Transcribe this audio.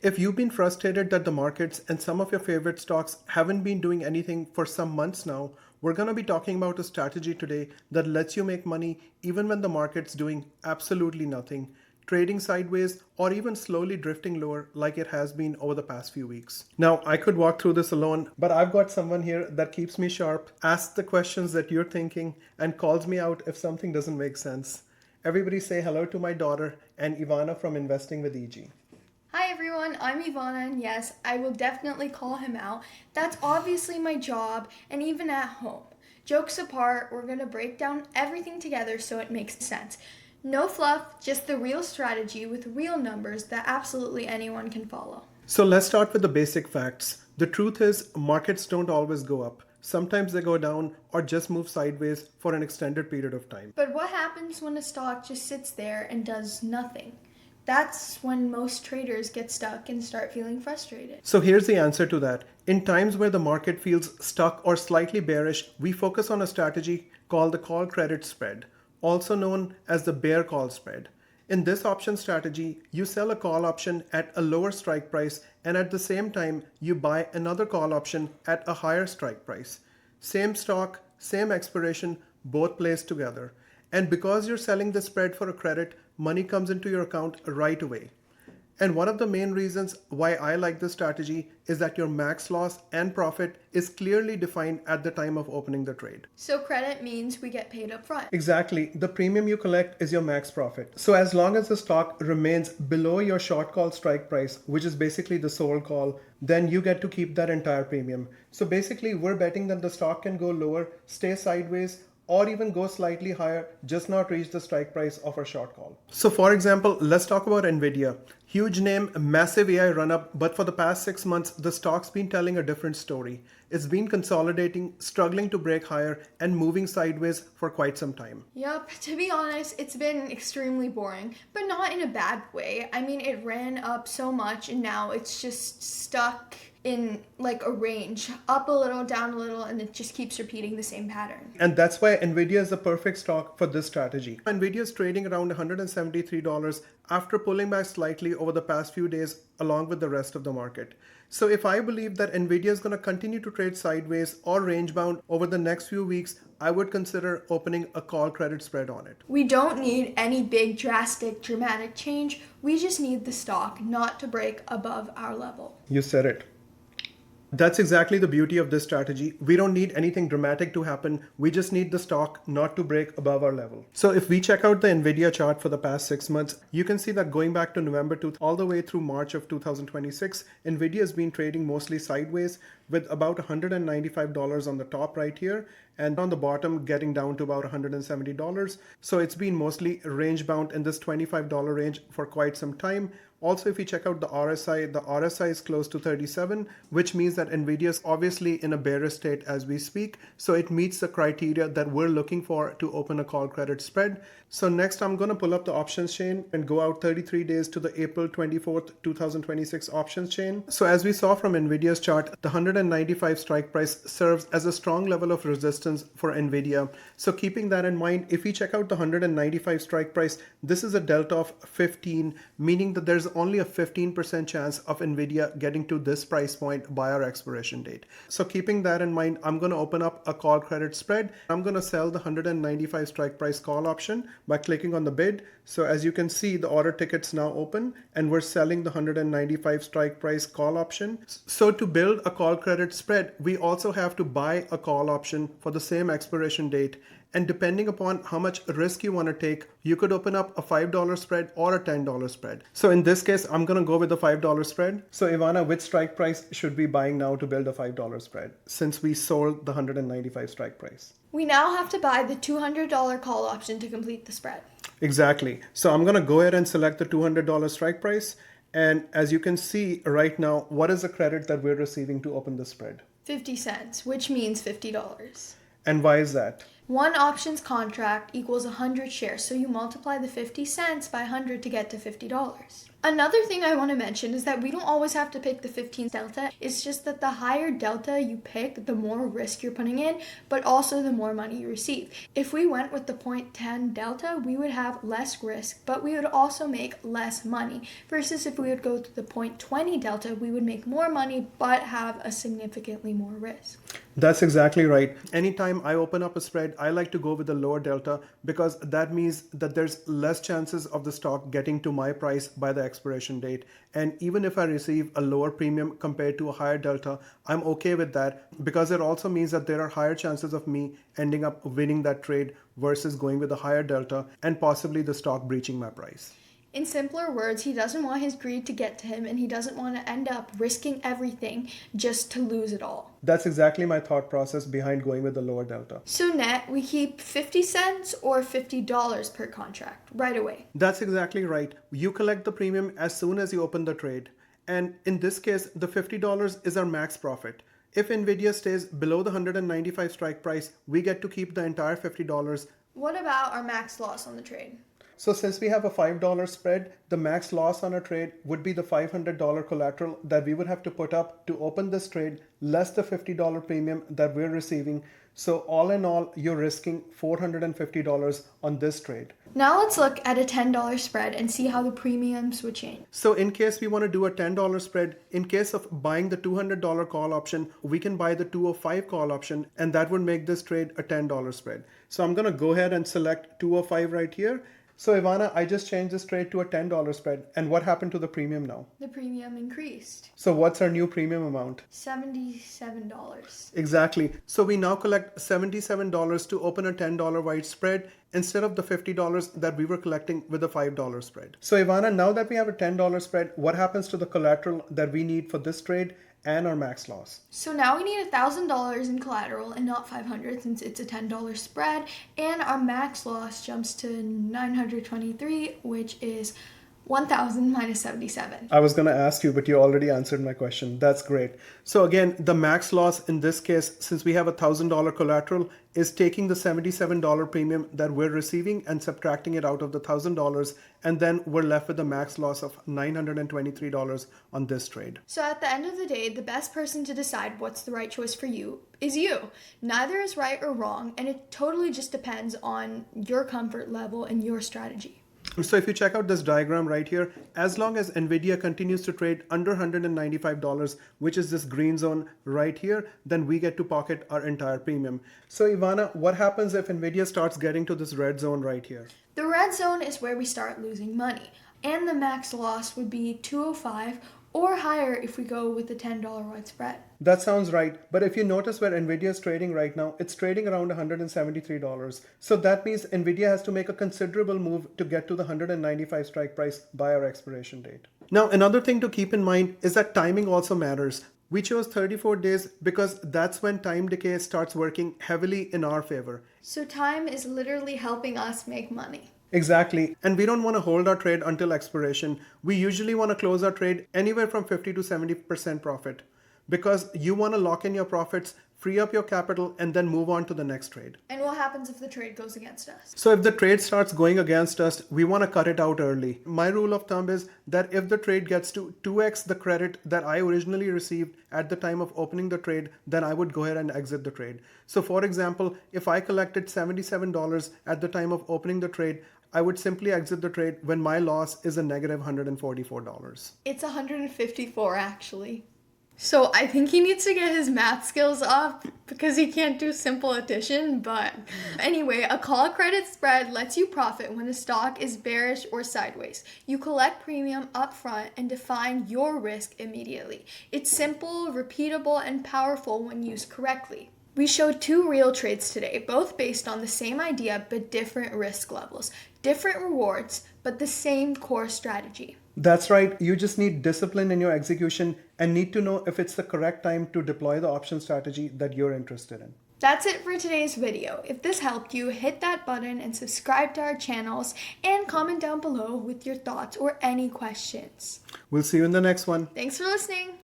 If you've been frustrated that the markets and some of your favorite stocks haven't been doing anything for some months now, we're going to be talking about a strategy today that lets you make money even when the market's doing absolutely nothing, trading sideways, or even slowly drifting lower like it has been over the past few weeks. Now, I could walk through this alone, but I've got someone here that keeps me sharp, asks the questions that you're thinking, and calls me out if something doesn't make sense. Everybody say hello to my daughter and Ivana from Investing with EG. Hi everyone, I'm Ivana, and yes, I will definitely call him out. That's obviously my job, and even at home. Jokes apart, we're going to break down everything together so it makes sense. No fluff, just the real strategy with real numbers that absolutely anyone can follow. So let's start with the basic facts. The truth is, markets don't always go up. Sometimes they go down or just move sideways for an extended period of time. But what happens when a stock just sits there and does nothing? That's when most traders get stuck and start feeling frustrated. So here's the answer to that. In times where the market feels stuck or slightly bearish, we focus on a strategy called the call credit spread, also known as the bear call spread. In this option strategy, you sell a call option at a lower strike price, and at the same time, you buy another call option at a higher strike price. Same stock, same expiration, both placed together. And because you're selling the spread for a credit, money comes into your account right away. And one of the main reasons why I like this strategy is that your max loss and profit is clearly defined at the time of opening the trade. So credit means we get paid up front. Exactly. The premium you collect is your max profit. So as long as the stock remains below your short call strike price, which is basically the sold call, then you get to keep that entire premium. So basically, we're betting that the stock can go lower, stay sideways, or even go slightly higher, just not reach the strike price of our short call. So for example, let's talk about Nvidia. Huge name, massive AI run up, but for the past 6 months, the stock's been telling a different story. It's been consolidating, struggling to break higher, and moving sideways for quite some time. Yup, to be honest, it's been extremely boring, but not in a bad way. I mean, it ran up so much and now it's just stuck in like a range, up a little, down a little, and it just keeps repeating the same pattern. And that's why Nvidia is the perfect stock for this strategy. Nvidia is trading around $173 after pulling back slightly over the past few days along with the rest of the market. So if I believe that Nvidia is going to continue to trade sideways or range bound over the next few weeks, I would consider opening a call credit spread on it. We don't need any big, dramatic change. We just need the stock not to break above our level. You said it. That's exactly the beauty of this strategy. We don't need anything dramatic to happen. We just need the stock not to break above our level. So if we check out the Nvidia chart for the past 6 months, you can see that going back to November all the way through March of 2026, Nvidia has been trading mostly sideways with about $195 on the top right here, and on the bottom getting down to about $170. So it's been mostly range bound in this $25 range for quite some time. Also, if you check out the RSI is close to 37, which means that Nvidia is obviously in a bearish state as we speak. So it meets the criteria that we're looking for to open a call credit spread. So next, I'm going to pull up the options chain and go out 33 days to the April 24th, 2026 options chain. So as we saw from Nvidia's chart, the 195 strike price serves as a strong level of resistance for Nvidia. So keeping that in mind, if we check out the 195 strike price, this is a delta of 15, meaning that there's only a 15% chance of Nvidia getting to this price point by our expiration date. So keeping that in mind, I'm going to open up a call credit spread. I'm going to sell the 195 strike price call option by clicking on the bid. So as you can see, the order ticket's now open and we're selling the 195 strike price call option. So to build a call credit spread, we also have to buy a call option for the same expiration date. And depending upon how much risk you want to take, you could open up a $5 spread or a $10 spread. So in this case, I'm going to go with the $5 spread. So Ivana, which strike price should we be buying now to build a $5 spread since we sold the 195 strike price? We now have to buy the $200 call option to complete the spread. Exactly. So I'm going to go ahead and select the $200 strike price. And as you can see right now, what is the credit that we're receiving to open the spread? 50 cents, which means $50. And why is that? One options contract equals 100 shares, so you multiply the 50 cents by 100 to get to $50. Another thing I want to mention is that we don't always have to pick the 15 delta. It's just that the higher delta you pick, the more risk you're putting in, but also the more money you receive. If we went with the 0.10 delta, we would have less risk, but we would also make less money. Versus if we would go to the 0.20 delta, we would make more money, but have a significantly more risk. That's exactly right. Anytime I open up a spread, I like to go with the lower delta because that means that there's less chances of the stock getting to my price by the expiration date. And even if I receive a lower premium compared to a higher delta, I'm okay with that because it also means that there are higher chances of me ending up winning that trade versus going with a higher delta and possibly the stock breaching my price. In simpler words, he doesn't want his greed to get to him and he doesn't want to end up risking everything just to lose it all. That's exactly my thought process behind going with the lower delta. So net, we keep 50 cents or $50 per contract right away. That's exactly right. You collect the premium as soon as you open the trade. And in this case, the $50 is our max profit. If Nvidia stays below the 195 strike price, we get to keep the entire $50. What about our max loss on the trade? So since we have a $5 spread, the max loss on a trade would be the $500 collateral that we would have to put up to open this trade, less the $50 premium that we're receiving. So all in all, you're risking $450 on this trade. Now let's look at a $10 spread and see how the premiums would change. So in case we want to do a $10 spread, in case of buying the $200 call option, we can buy the 205 call option, and that would make this trade a $10 spread. So I'm going to go ahead and select 205 right here. So Ivana, I just changed this trade to a $10 spread. And what happened to the premium now? The premium increased. So what's our new premium amount? $77. Exactly. So we now collect $77 to open a $10 wide spread instead of the $50 that we were collecting with a $5 spread. So Ivana, now that we have a $10 spread, what happens to the collateral that we need for this trade and our max loss? So now we need $1,000 in collateral and not $500 since it's a $10 spread, and our max loss jumps to $923, which is 1,000 minus 77. I was going to ask you, but you already answered my question. That's great. So again, the max loss in this case, since we have a $1,000 collateral, is taking the $77 premium that we're receiving and subtracting it out of the $1,000, and then we're left with a max loss of $923 on this trade. So at the end of the day, the best person to decide what's the right choice for you is you. Neither is right or wrong, and it totally just depends on your comfort level and your strategy. So if you check out this diagram right here, as long as Nvidia continues to trade under $195, which is this green zone right here, then we get to pocket our entire premium. So Ivana, what happens if Nvidia starts getting to this red zone right here? The red zone is where we start losing money, and the max loss would be 205 or higher if we go with the $10 wide spread. That sounds right, but if you notice where Nvidia is trading right now, it's trading around $173. So that means Nvidia has to make a considerable move to get to the 195 strike price by our expiration date. Now, another thing to keep in mind is that timing also matters. We chose 34 days because that's when time decay starts working heavily in our favor. So time is literally helping us make money. Exactly. And we don't want to hold our trade until expiration. We usually want to close our trade anywhere from 50 to 70% profit because you want to lock in your profits, free up your capital, and then move on to the next trade. And what happens if the trade goes against us? So if the trade starts going against us, we want to cut it out early. My rule of thumb is that if the trade gets to 2x the credit that I originally received at the time of opening the trade, then I would go ahead and exit the trade. So for example, if I collected $77 at the time of opening the trade, I would simply exit the trade when my loss is a negative $144. It's 154 actually. So I think he needs to get his math skills up because he can't do simple addition, but anyway, a call credit spread lets you profit when the stock is bearish or sideways. You collect premium up front and define your risk immediately. It's simple, repeatable, and powerful when used correctly. We showed 2 real trades today, both based on the same idea but different risk levels, different rewards, but the same core strategy. That's right. You just need discipline in your execution and need to know if it's the correct time to deploy the option strategy that you're interested in. That's it for today's video. If this helped you, hit that button and subscribe to our channels and comment down below with your thoughts or any questions. We'll see you in the next one. Thanks for listening.